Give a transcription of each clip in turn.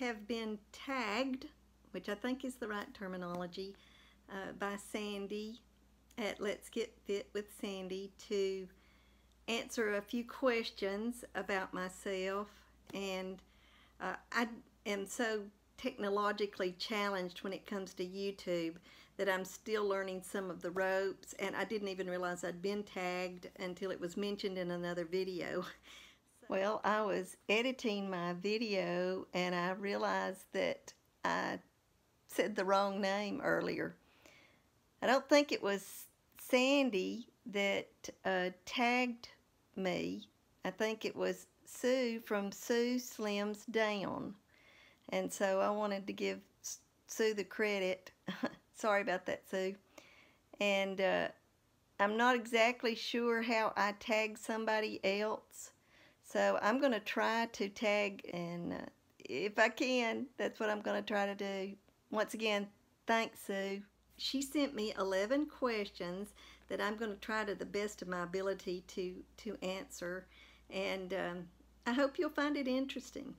have been tagged, which I think is the right terminology, by Sandy at Let's Get Fit with Sandy to answer a few questions about myself. And I am so technologically challenged when it comes to YouTube that I'm still learning some of the ropes, and I didn't even realize I'd been tagged until it was mentioned in another video. Well, I was editing my video and I realized that I said the wrong name earlier. I don't think it was Sandy that tagged me. I think it was Sue from Sue Slims Down. And so I wanted to give Sue the credit. Sorry about that, Sue. And I'm not exactly sure how I tagged somebody else. So I'm going to try to tag, and if I can, that's what I'm going to try to do. Once again, thanks, Sue. She sent me 11 questions that I'm going to try to the best of my ability to answer, and I hope you'll find it interesting.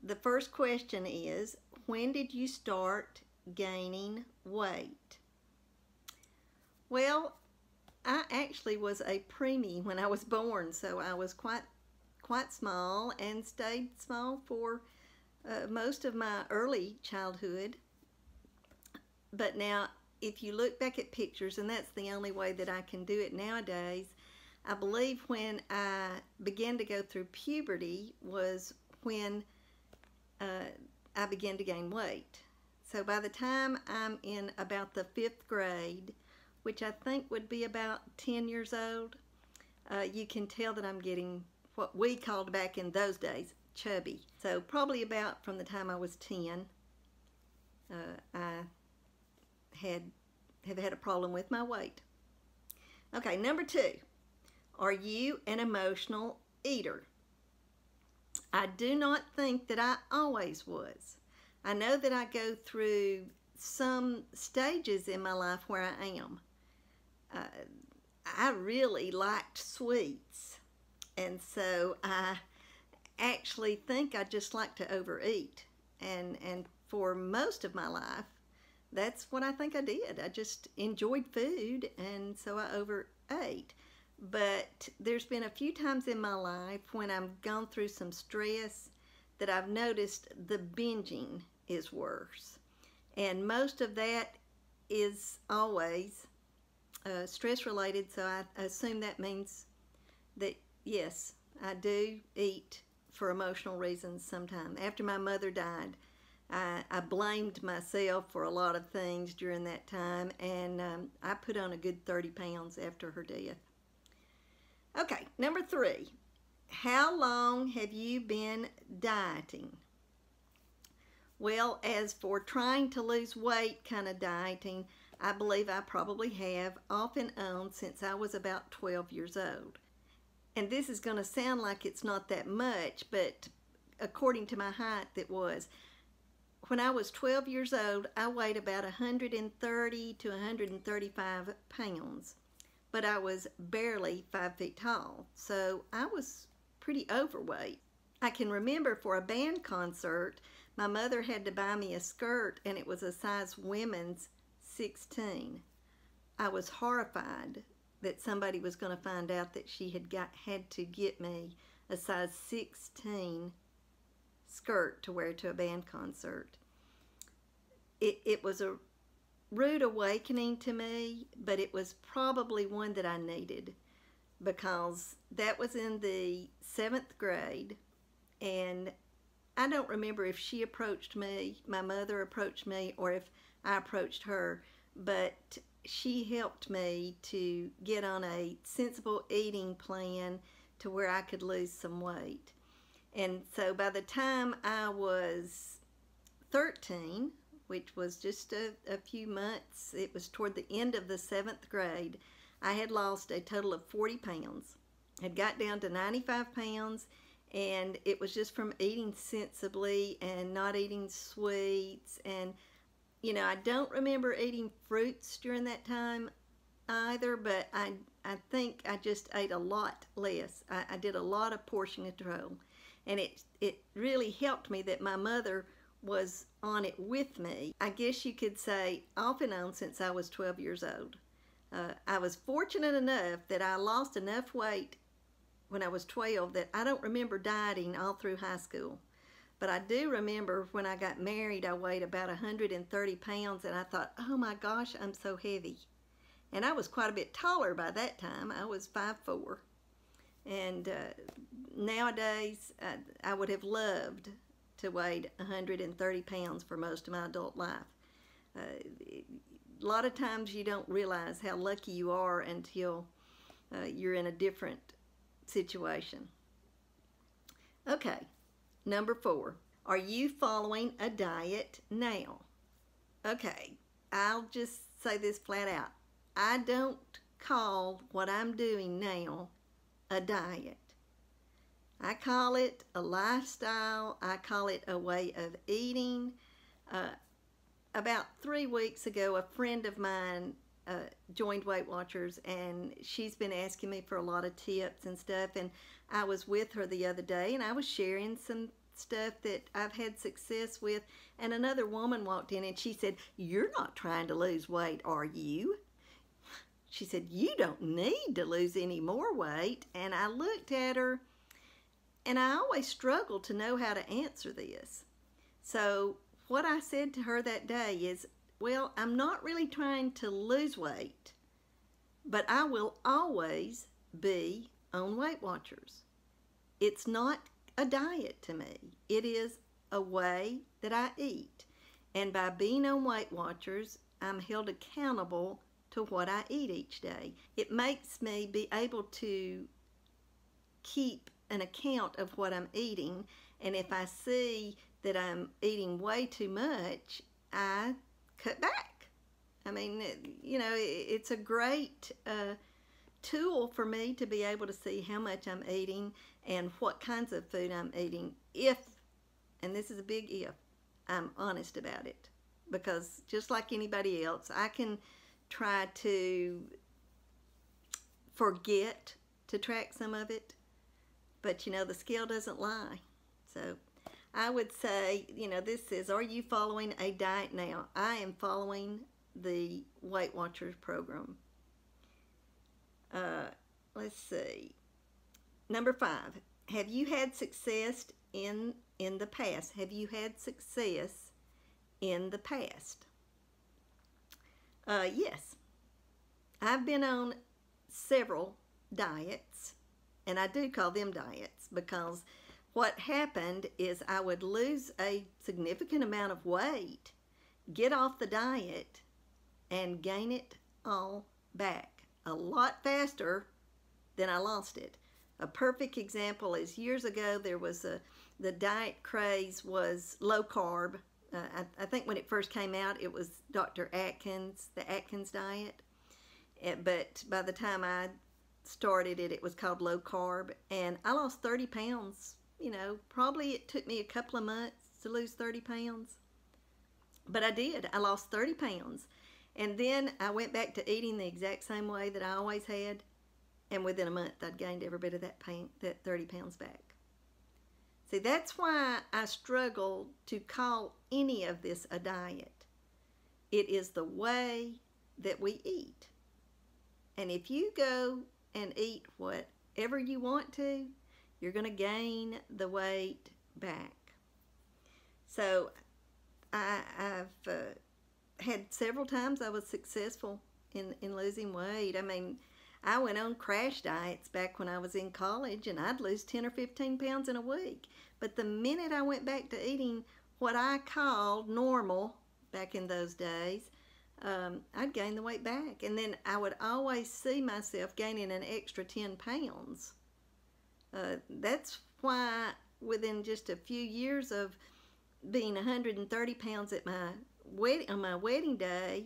The first question is, when did you start gaining weight? Well, I actually was a preemie when I was born, so I was quite small and stayed small for most of my early childhood. But now, if you look back at pictures, and that's the only way that I can do it nowadays, I believe when I began to go through puberty was when I began to gain weight. So by the time I'm in about the 5th grade, which I think would be about 10 years old, you can tell that I'm getting what we called back in those days chubby. So probably about from the time I was 10, I have had a problem with my weight. Okay, number 2, are you an emotional eater? I do not think that I always was. I know that I go through some stages in my life where I am. I really liked sweets, and so I actually think I just like to overeat, and for most of my life that's what I think I did. I just enjoyed food, and so I overate. But there's been a few times in my life when I've gone through some stress that I've noticed the binging is worse, and most of that is always stress related, so I assume that means that yes, I do eat for emotional reasons sometimes. After my mother died, I blamed myself for a lot of things during that time, and I put on a good 30 pounds after her death. Okay, number 3, how long have you been dieting? Well, as for trying to lose weight kind of dieting, I believe I probably have off and on since I was about 12 years old. And this is going to sound like it's not that much, but according to my height, it was. When I was 12 years old, I weighed about 130 to 135 pounds, but I was barely 5 feet tall, so I was pretty overweight. I can remember for a band concert, my mother had to buy me a skirt, and it was a size women's 16. I was horrified that somebody was going to find out that she had to get me a size 16 skirt to wear to a band concert. It was a rude awakening to me, but it was probably one that I needed, because that was in the 7th grade, and I don't remember if she approached me, my mother approached me, or if I approached her, but she helped me to get on a sensible eating plan to where I could lose some weight. And so by the time I was 13, which was just a few months, it was toward the end of the 7th grade, I had lost a total of 40 pounds. Had got down to 95 pounds, and it was just from eating sensibly and not eating sweets. And you know, I don't remember eating fruits during that time either, but I think I just ate a lot less. I did a lot of portion control. And it really helped me that my mother was on it with me. I guess you could say off and on since I was 12 years old. I was fortunate enough that I lost enough weight when I was 12 that I don't remember dieting all through high school. But I do remember when I got married, I weighed about 130 pounds, and I thought, oh my gosh, I'm so heavy. And I was quite a bit taller by that time. I was 5'4". And nowadays, I would have loved to weigh 130 pounds for most of my adult life. A lot of times you don't realize how lucky you are until you're in a different situation. Okay, number 4. Are you following a diet now? Okay, I'll just say this flat out. I don't call what I'm doing now a diet. I call it a lifestyle. I call it a way of eating. About 3 weeks ago, a friend of mine joined Weight Watchers, and she's been asking me for a lot of tips and stuff, and I was with her the other day, and I was sharing some stuff that I've had success with, and another woman walked in, and she said, "You're not trying to lose weight, are you?" She said, "You don't need to lose any more weight." And I looked at her, and I always struggle to know how to answer this. So what I said to her that day is, well, I'm not really trying to lose weight, but I will always be on Weight Watchers. It's not a diet to me. It is a way that I eat. And by being on Weight Watchers, I'm held accountable to what I eat each day. It makes me be able to keep an account of what I'm eating, and if I see that I'm eating way too much, I cut back. I mean, you know, it's a great tool for me to be able to see how much I'm eating and what kinds of food I'm eating if, and this is a big if, I'm honest about it. Because just like anybody else, I can try to forget to track some of it, but you know, the scale doesn't lie. So I would say, you know, this is, are you following a diet now? I am following the Weight Watchers program. Let's see. Number 5, have you had success in the past? Have you had success in the past? Yes. I've been on several diets, and I do call them diets because what happened is I would lose a significant amount of weight, get off the diet, and gain it all back a lot faster than I lost it. A perfect example is years ago there was the diet craze was low carb. I think when it first came out it was Dr. Atkins, the Atkins diet. But by the time I started it, it was called low carb, and I lost 30 pounds. You know, probably it took me a couple of months to lose 30 pounds. But I did. I lost 30 pounds. And then I went back to eating the exact same way that I always had. And within a month, I'd gained every bit of that 30 pounds back. See, that's why I struggle to call any of this a diet. It is the way that we eat. And if you go and eat whatever you want to, you're going to gain the weight back. So I've had several times I was successful in losing weight. I mean, I went on crash diets back when I was in college, and I'd lose 10 or 15 pounds in a week. But the minute I went back to eating what I called normal back in those days, I'd gain the weight back. And then I would always see myself gaining an extra 10 pounds. That's why within just a few years of being 130 pounds at on my wedding day,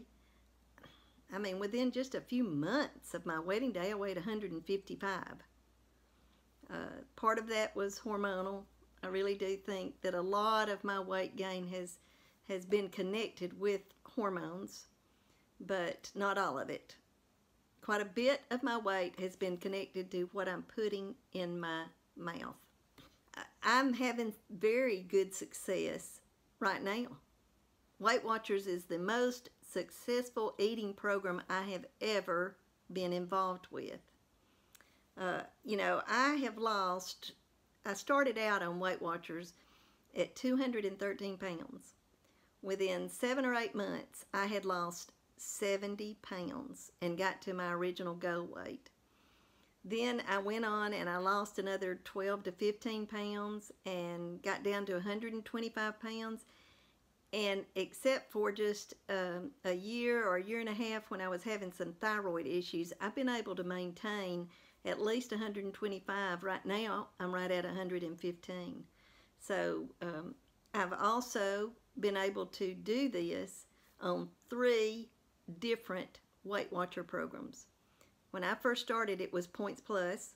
I mean, within just a few months of my wedding day, I weighed 155. Part of that was hormonal. I really do think that a lot of my weight gain has been connected with hormones, but not all of it. Quite a bit of my weight has been connected to what I'm putting in my mouth. I'm having very good success right now. Weight Watchers is the most successful eating program I have ever been involved with. You know, I started out on Weight Watchers at 213 pounds. Within 7 or 8 months, I had lost 70 pounds and got to my original goal weight. Then I went on and I lost another 12 to 15 pounds and got down to 125 pounds. And except for just a year or a year and a half when I was having some thyroid issues, I've been able to maintain at least 125. Right now, I'm right at 115. So I've also been able to do this on 3 different Weight Watcher programs. When I first started, it was Points Plus.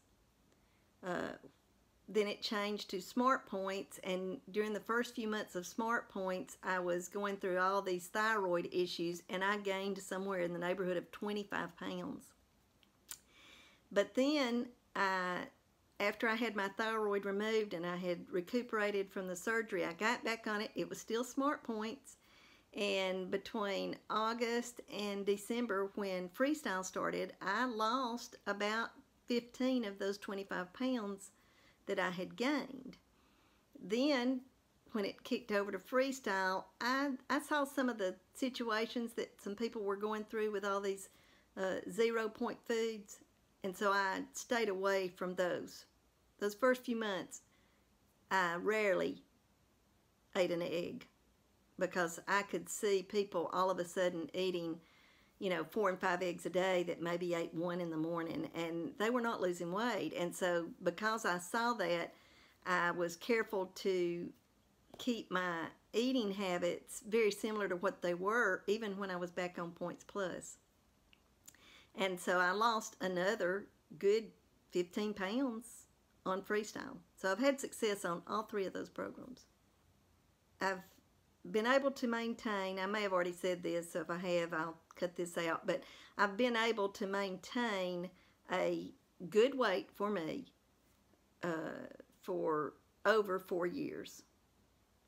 Then it changed to Smart Points, and during the first few months of Smart Points, I was going through all these thyroid issues, and I gained somewhere in the neighborhood of 25 pounds. But then, after I had my thyroid removed and I had recuperated from the surgery, I got back on it. It was still Smart Points. And between August and December, when Freestyle started, I lost about 15 of those 25 pounds that I had gained. Then, when it kicked over to Freestyle, I saw some of the situations that some people were going through with all these 0-point foods. And so I stayed away from those. Those first few months, I rarely ate an egg because I could see people all of a sudden eating, you know, 4 and 5 eggs a day that maybe ate 1 in the morning, and they were not losing weight. And so because I saw that, I was careful to keep my eating habits very similar to what they were, even when I was back on Points Plus. And so I lost another good 15 pounds on Freestyle. So I've had success on all 3 of those programs. I've been able to maintain, I may have already said this, so if I have, I'll cut this out, but I've been able to maintain a good weight for me for over 4 years.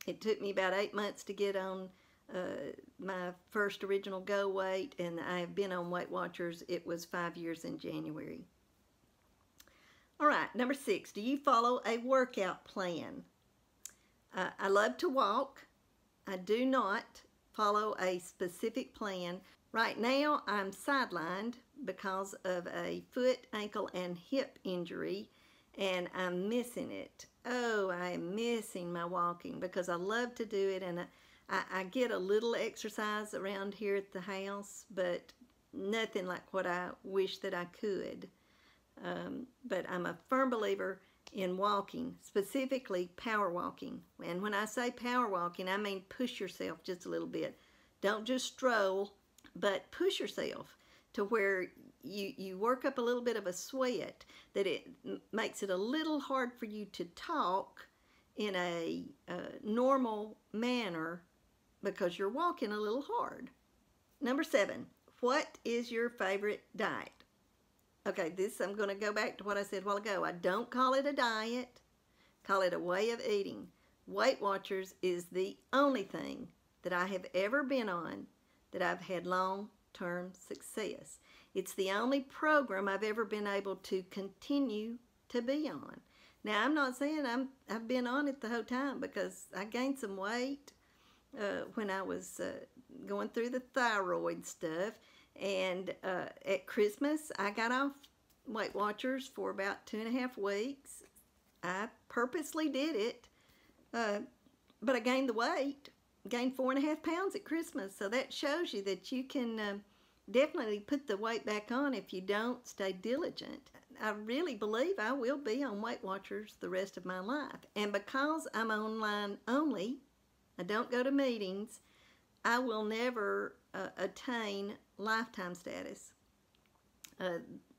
It took me about 8 months to get on my first original goal weight, and I have been on Weight Watchers. It was 5 years in January. All right, number 6, do you follow a workout plan? I love to walk. I do not follow a specific plan. Right now, I'm sidelined because of a foot, ankle, and hip injury, and I'm missing it. Oh, I am missing my walking because I love to do it, and I get a little exercise around here at the house, but nothing like what I wish that I could. But I'm a firm believer in walking, specifically power walking. And when I say power walking, I mean push yourself just a little bit. Don't just stroll, but push yourself to where you work up a little bit of a sweat, that it makes it a little hard for you to talk in a normal manner because you're walking a little hard. Number 7, what is your favorite diet? Okay, I'm going to go back to what I said a while ago. I don't call it a diet. Call it a way of eating. Weight Watchers is the only thing that I have ever been on that I've had long-term success. It's the only program I've ever been able to continue to be on. Now, I'm not saying I've been on it the whole time, because I gained some weight when I was going through the thyroid stuff. And at Christmas, I got off Weight Watchers for about 2.5 weeks. I purposely did it, but I gained the weight. Gained 4.5 pounds at Christmas. So that shows you that you can definitely put the weight back on if you don't stay diligent. I really believe I will be on Weight Watchers the rest of my life. And because I'm online only, I don't go to meetings, I will never attain lifetime status.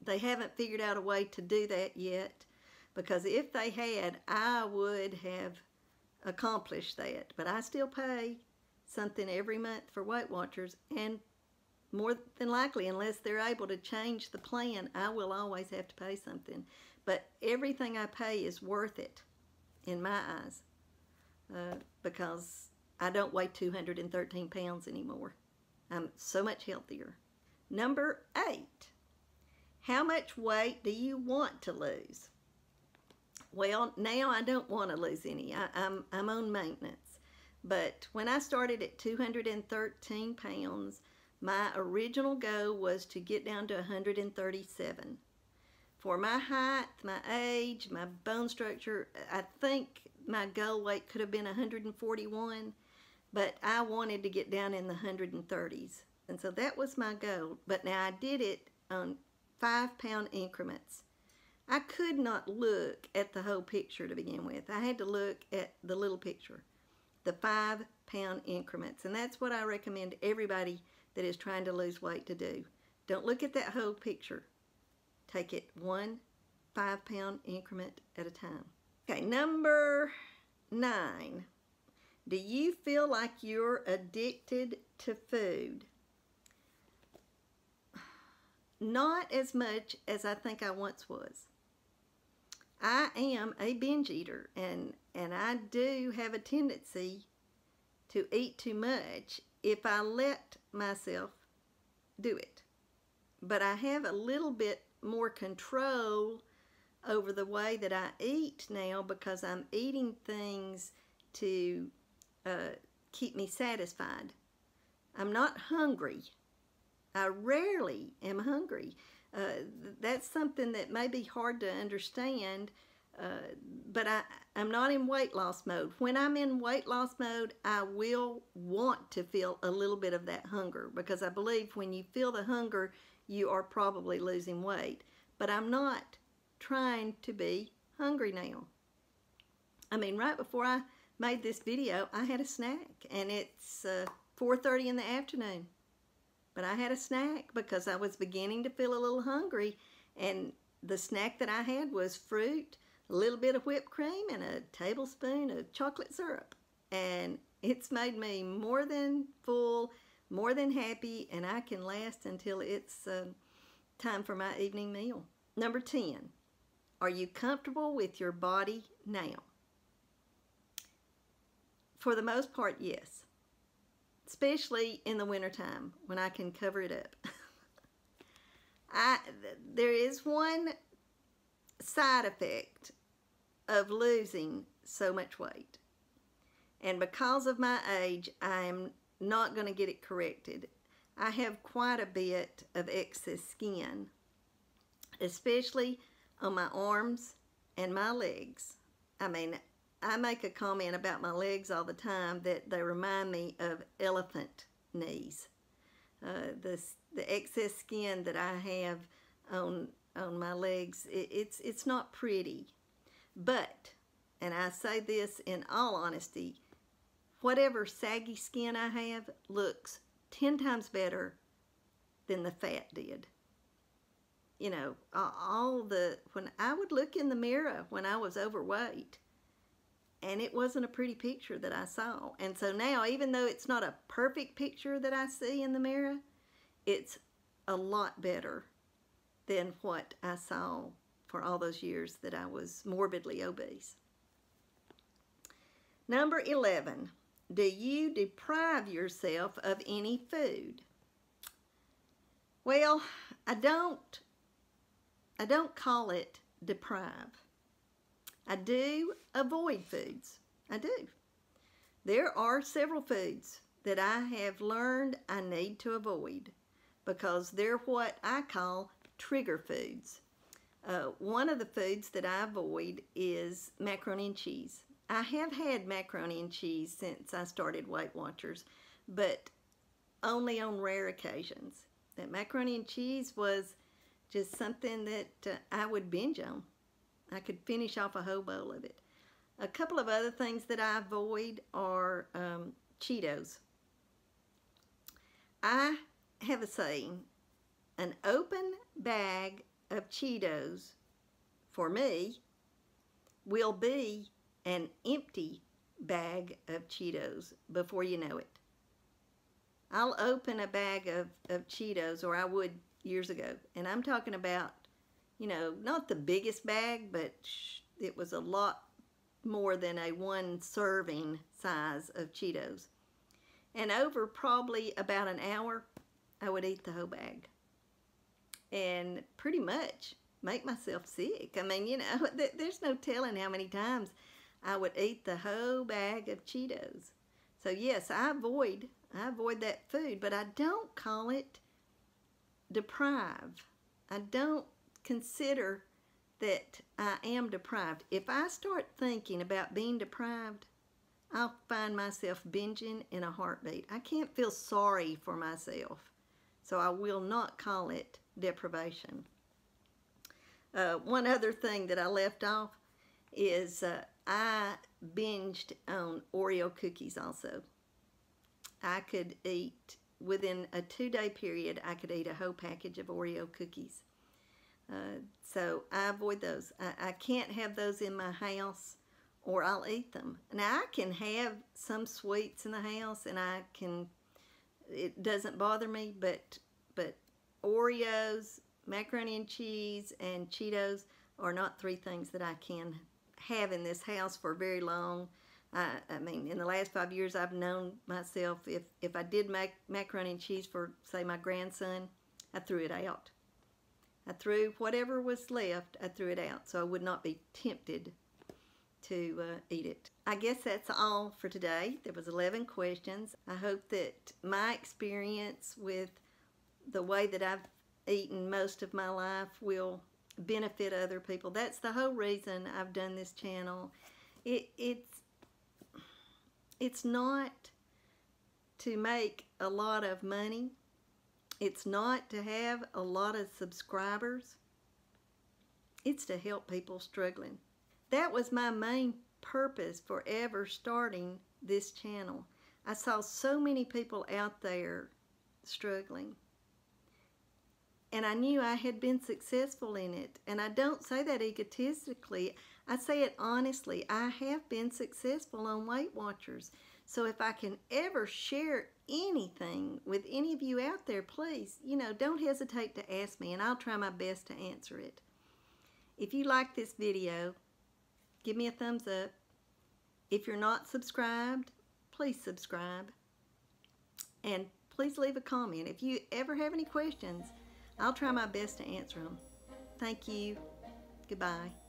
They haven't figured out a way to do that yet, because if they had, I would have accomplished that. But I still pay something every month for Weight Watchers, and more than likely, unless they're able to change the plan, I will always have to pay something. But everything I pay is worth it. in my eyes, because I don't weigh 213 pounds anymore. I'm so much healthier. Number 8, how much weight do you want to lose? Well, now I don't want to lose any. I'm on maintenance. But when I started at 213 pounds, my original goal was to get down to 137. For my height, my age, my bone structure, I think my goal weight could have been 141, but I wanted to get down in the 130s. And so that was my goal. But now I did it on 5-pound increments. I could not look at the whole picture to begin with. I had to look at the little picture, the 5-pound increments. And that's what I recommend everybody that is trying to lose weight to do. Don't look at that whole picture. Take it 1 5-pound increment at a time. Okay, number 9. Do you feel like you're addicted to food? Not as much as I think I once was. I am a binge eater, and I do have a tendency to eat too much if I let myself do it. But I have a little bit more control over the way that I eat now because I'm eating things to keep me satisfied. I'm not hungry. I rarely am hungry. That's something that may be hard to understand, but I'm not in weight loss mode. When I'm in weight loss mode, I will want to feel a little bit of that hunger, because I believe when you feel the hunger, you are probably losing weight. But I'm not trying to be hungry now. I mean, right before I made this video, I had a snack, and it's 4:30 in the afternoon. But I had a snack because I was beginning to feel a little hungry, and the snack that I had was fruit, a little bit of whipped cream, and a tablespoon of chocolate syrup. And it's made me more than full, more than happy, and I can last until it's time for my evening meal. Number 10, are you comfortable with your body now? For the most part, yes. Especially in the wintertime when I can cover it up. There is one side effect of losing so much weight. And because of my age, I'm not going to get it corrected. I have quite a bit of excess skin, especially on my arms and my legs. I mean, I make a comment about my legs all the time that they remind me of elephant knees. The excess skin that I have on my legs, it's not pretty. But, and I say this in all honesty, whatever saggy skin I have looks 10 times better than the fat did. You know, when I would look in the mirror when I was overweight, and it wasn't a pretty picture that I saw. And so now, even though it's not a perfect picture that I see in the mirror, it's a lot better than what I saw for all those years that I was morbidly obese. Number 11, do you deprive yourself of any food? Well, I don't call it deprive. I do avoid foods. I do. There are several foods that I have learned I need to avoid because they're what I call trigger foods. One of the foods that I avoid is macaroni and cheese. I have had macaroni and cheese since I started Weight Watchers, but only on rare occasions. That macaroni and cheese was just something that I would binge on. I could finish off a whole bowl of it. A couple of other things that I avoid are Cheetos. I have a saying, an open bag of Cheetos for me will be an empty bag of Cheetos before you know it. I'll open a bag of Cheetos, or I would years ago, and I'm talking about, you know, not the biggest bag, but it was a lot more than a 1 serving size of Cheetos. And over probably about an hour, I would eat the whole bag. And pretty much make myself sick. I mean, you know, there's no telling how many times I would eat the whole bag of Cheetos. So yes, I avoid that food, but I don't call it deprive. I don't consider that I am deprived. If I start thinking about being deprived, I'll find myself binging in a heartbeat. I can't feel sorry for myself, so I will not call it deprivation. One other thing that I left off is I binged on Oreo cookies also. I could eat, within a 2-day period, I could eat a whole package of Oreo cookies. So I avoid those. I can't have those in my house, or I'll eat them. Now I can have some sweets in the house, and it doesn't bother me, but Oreos, macaroni and cheese, and Cheetos are not 3 things that I can have in this house for very long. I mean, in the last 5 years, I've known myself, if I did make macaroni and cheese for, say, my grandson, I threw it out. I threw whatever was left, I threw it out, so I would not be tempted to eat it. I guess that's all for today. There was 11 questions. I hope that my experience with the way that I've eaten most of my life will benefit other people. That's the whole reason I've done this channel. It's not to make a lot of money. It's not to have a lot of subscribers. It's to help people struggling. That was my main purpose for ever starting this channel. I saw so many people out there struggling, and I knew I had been successful in it. And I don't say that egotistically. I say it honestly. I have been successful on Weight Watchers. So if I can ever share anything with any of you out there, please, you know, don't hesitate to ask me, and I'll try my best to answer it. If you like this video, give me a thumbs up. If you're not subscribed, please subscribe. And please leave a comment. If you ever have any questions, I'll try my best to answer them. Thank you. Goodbye.